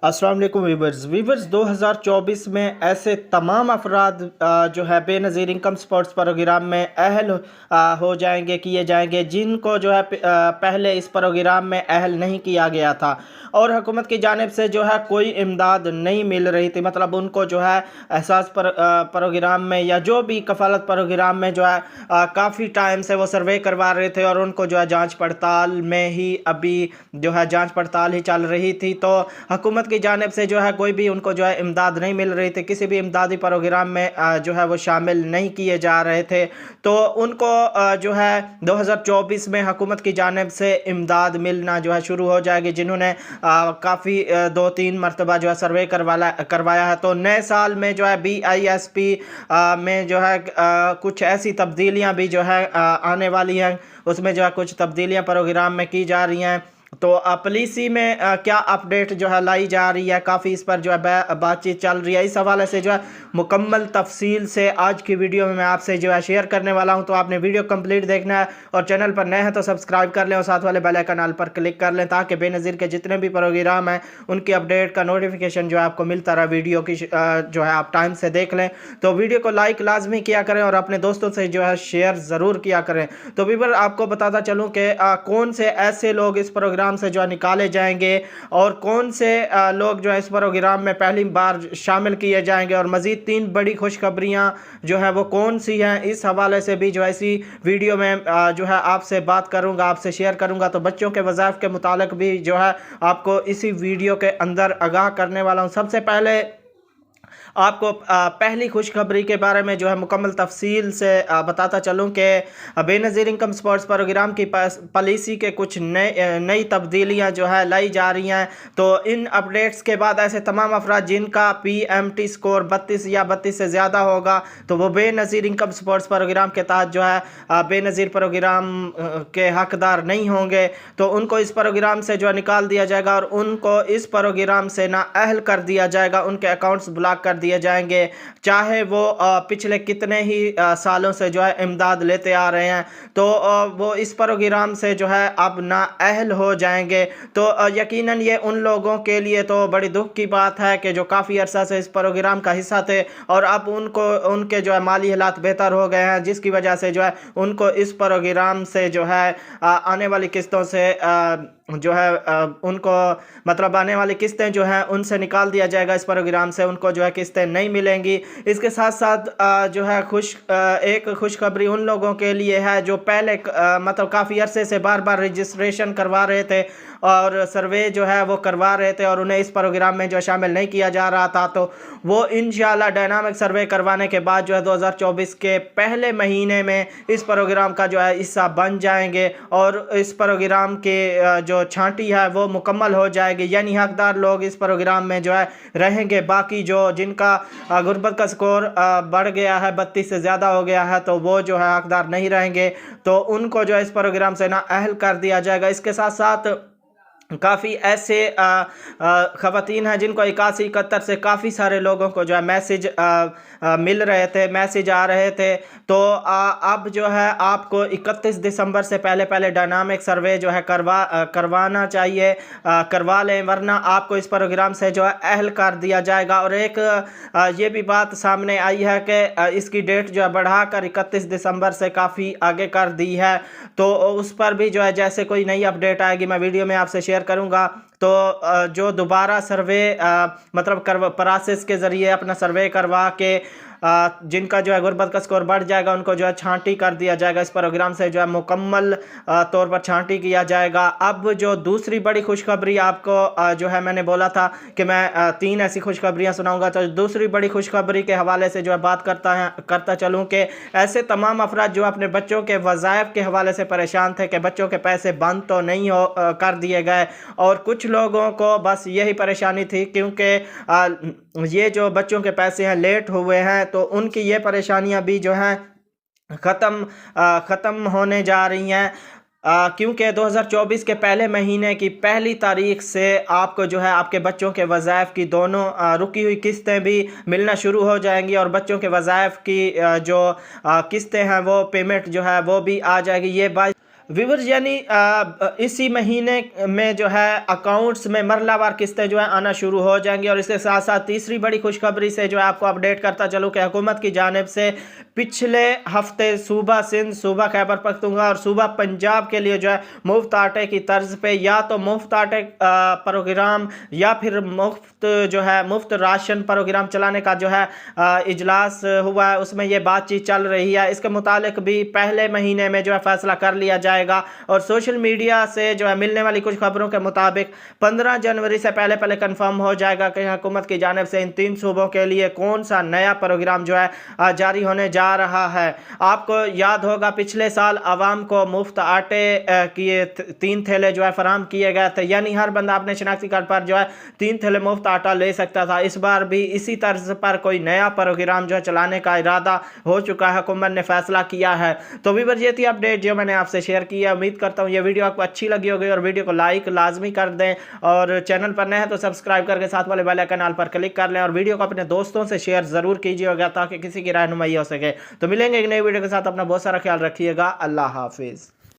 अस्सलाम वालेकुम वीवर्स 2024 में ऐसे तमाम अफराद जो है बेनज़ीर इनकम स्पोर्ट्स प्रोग्राम में अहल हो जाएंगे किए जाएंगे जिनको जो है पहले इस प्रोग्राम में अहल नहीं किया गया था और हुकूमत की जानिब से जो है कोई इमदाद नहीं मिल रही थी। मतलब उनको जो है एहसास प्रोग्राम में या जो भी कफालत प्रोग्राम में जो है काफ़ी टाइम से वो सर्वे करवा रहे थे और उनको जो है जांच पड़ताल में ही अभी जो है जांच पड़ताल ही चल रही थी। तो हुकूमत की जानिब से जो है कोई भी उनको जो है इमदाद नहीं मिल रही थी, किसी भी इमदादी प्रोग्राम में जो है वो शामिल नहीं किए जा रहे थे। तो उनको जो है 2024 में हुकूमत की जानिब से इमदाद मिलना जो है शुरू हो जाएगी, जिन्होंने काफ़ी 2-3 मरतबा जो है सर्वे करवाया है। तो नए साल में जो है BISP में जो है कुछ ऐसी तब्दीलियां भी जो है आने वाली हैं। उसमें जो है कुछ तब्दीलियां प्रोग्राम में की जा रही हैं। तो पॉलिसी में क्या अपडेट जो है लाई जा रही है, काफ़ी इस पर जो है बातचीत चल रही है। इस हवाले से जो है मुकम्मल तफसील से आज की वीडियो में मैं आपसे जो है शेयर करने वाला हूं। तो आपने वीडियो कंप्लीट देखना है और चैनल पर नए हैं तो सब्सक्राइब कर लें और साथ वाले बेल आइकन पर क्लिक कर लें ताकि बेनज़ीर के जितने भी प्रोग्राम हैं उनकी अपडेट का नोटिफिकेशन जो है आपको मिलता रहा। वीडियो की जो है आप टाइम से देख लें। तो वीडियो को लाइक लाजमी किया करें और अपने दोस्तों से जो है शेयर ज़रूर किया करें। तो वीवर आपको बताता चलूँ कि कौन से ऐसे लोग इस प्रोग्राम से जो निकाले जाएंगे और कौन से लोग जो है इस प्रोग्राम में पहली बार शामिल किए जाएंगे और मज़ीद 3 बड़ी खुशखबरियां जो है वो कौन सी हैं, इस हवाले से भी जो है इसी वीडियो में जो है आपसे बात करूंगा, आपसे शेयर करूंगा। तो बच्चों के वज़ाइफ के मुतालिक भी जो है आपको इसी वीडियो के अंदर आगाह करने वाला हूं। सबसे पहले आपको पहली खुशखबरी के बारे में जो है मुकम्मल तफसील से बताता चलूँ कि बेनज़ीर इनकम स्पोर्ट्स प्रोग्राम की पॉलिसी के कुछ नई तब्दीलियाँ जो है लाई जा रही हैं। तो इन अपडेट्स के बाद ऐसे तमाम अफराद जिनका PMT स्कोर 32 या 32 से ज़्यादा होगा तो वो बेनज़ीर इनकम स्पोर्ट्स प्रोग्राम के तहत जो है बेनज़ीर प्रोग्राम के हकदार नहीं होंगे। तो उनको इस प्रोग्राम से जो है निकाल दिया जाएगा और उनको इस प्रोग्राम से नाअहल कर दिया जाएगा। उनके अकाउंट्स ब्लॉक कर दिए जाएंगे, चाहे वो पिछले कितने ही सालों से जो है इमदाद लेते आ रहे हैं। तो वो इस प्रोग्राम से जो है अब नाअहल हो जाएंगे। तो यकीनन ये उन लोगों के लिए तो बड़ी दुख की बात है कि जो काफ़ी अरसा से इस प्रोग्राम का हिस्सा थे और अब उनको उनके जो है माली हालात बेहतर हो गए हैं, जिसकी वजह से जो है उनको इस प्रोग्राम से जो है आने वाली किस्तों से जो है उनको मतलब आने वाली किस्तें जो हैं उनसे निकाल दिया जाएगा। इस प्रोग्राम से उनको जो है किस्तें नहीं मिलेंगी। इसके साथ साथ जो है एक खुशखबरी उन लोगों के लिए है जो पहले मतलब काफ़ी अरसे से बार बार रजिस्ट्रेशन करवा रहे थे और सर्वे जो है वो करवा रहे थे और उन्हें इस प्रोग्राम में जो शामिल नहीं किया जा रहा था। तो वो इंशाल्लाह डायनामिक सर्वे करवाने के बाद जो है 2024 के पहले महीने में इस प्रोग्राम का जो है हिस्सा बन जाएंगे और इस प्रोग्राम के जो छांटी है वो मुकम्मल हो जाएगी, यानी हकदार लोग इस प्रोग्राम में जो है रहेंगे। बाकी जो जिनका गुर्बत का स्कोर बढ़ गया है 32 से ज़्यादा हो गया है तो वो जो है हकदार नहीं रहेंगे, तो उनको जो है इस प्रोग्राम से नाअहल कर दिया जाएगा। इसके साथ साथ काफ़ी ऐसे ख़वातीन हैं जिनको 81-71 से काफ़ी सारे लोगों को जो है मैसेज मिल रहे थे, मैसेज आ रहे थे। तो अब जो है आपको 31 दिसंबर से पहले डायनामिक सर्वे जो है करवाना चाहिए, करवा लें, वरना आपको इस प्रोग्राम से जो है अहल कर दिया जाएगा। और एक ये भी बात सामने आई है कि इसकी डेट जो है बढ़ाकर 31 दिसंबर से काफ़ी आगे कर दी है। तो उस पर भी जो है जैसे कोई नई अपडेट आएगी मैं वीडियो में आपसे शेयर करूंगा। तो जो दोबारा सर्वे मतलब प्रोसेस के ज़रिए अपना सर्वे करवा के जिनका जो है गुर्बत का स्कोर बढ़ जाएगा उनको जो है छांटी कर दिया जाएगा। इस प्रोग्राम से जो है मुकम्मल तौर पर छांटी किया जाएगा। अब जो दूसरी बड़ी खुशखबरी आपको जो है मैंने बोला था कि मैं 3 ऐसी खुशखबरियां सुनाऊंगा, तो दूसरी बड़ी खुशखबरी के हवाले से जो है बात करता चलूँ कि ऐसे तमाम अफराद जो अपने बच्चों के वज़ाइफ के हवाले से परेशान थे कि बच्चों के पैसे बंद तो नहीं कर दिए गए, और कुछ लोगों को बस यही परेशानी थी क्योंकि ये जो बच्चों के पैसे हैं लेट हुए हैं तो उनकी ये परेशानियां भी जो हैं ख़त्म होने जा रही हैं। क्योंकि 2024 के पहले महीने की पहली तारीख से आपको जो है आपके बच्चों के वज़ाइफ की दोनों रुकी हुई किस्तें भी मिलना शुरू हो जाएंगी और बच्चों के वज़ाइफ की जो किस्तें हैं वो पेमेंट जो है वो भी आ जाएगी। ये व्यूवर्स यानी इसी महीने में जो है अकाउंट्स में मरलावार किस्तें जो है आना शुरू हो जाएंगी। और इसके साथ साथ तीसरी बड़ी खुशखबरी से जो है आपको अपडेट करता चलूँ कि हुकूमत की जानिब से पिछले हफ्ते सूबा सिंध, सूबा खैबर पख्तूनख्वा और सूबा पंजाब के लिए जो है मुफ्त आटे की तर्ज पे या तो मुफ्त आटे प्रोग्राम या फिर मुफ्त राशन प्रोग्राम चलाने का जो है इजलास हुआ है। उसमें ये बातचीत चल रही है। इसके मुतालिक भी पहले महीने में जो है फैसला कर लिया जाएगा। और सोशल मीडिया से जो है मिलने वाली कुछ खबरों के मुताबिक 15 जनवरी से पहले कंफर्म हो जाएगा कि हुकूमत की जानिब से इन 3 सूबों के लिए कौन सा नया प्रोग्राम जो है जारी होने जा रहा है। आपको याद होगा पिछले साल आवाम को मुफ्त आटे किए 3 थैले जो है फराहम किए गए थे, यानी हर बंदा अपने शनाख्ती कार्ड पर जो है 3 थैले मुफ्त आटा ले सकता था। इस बार भी इसी तर्ज पर कोई नया प्रोग्राम जो है चलाने का इरादा हो चुका है, हुकूमत ने फैसला किया है। तो भी ये थी अपडेट जो मैंने आपसे शेयर की है। उम्मीद करता हूँ ये वीडियो आपको अच्छी लगी होगी और वीडियो को लाइक लाजमी कर दें और चैनल पर नए हैं तो सब्सक्राइब करके साथ वाले बेल आइकन पर क्लिक कर लें और वीडियो को अपने दोस्तों से शेयर जरूर कीजिएगा ताकि किसी की रहनुमाई हो सके। तो मिलेंगे एक नई वीडियो के साथ। अपना बहुत सारा ख्याल रखिएगा। अल्लाह हाफिज़।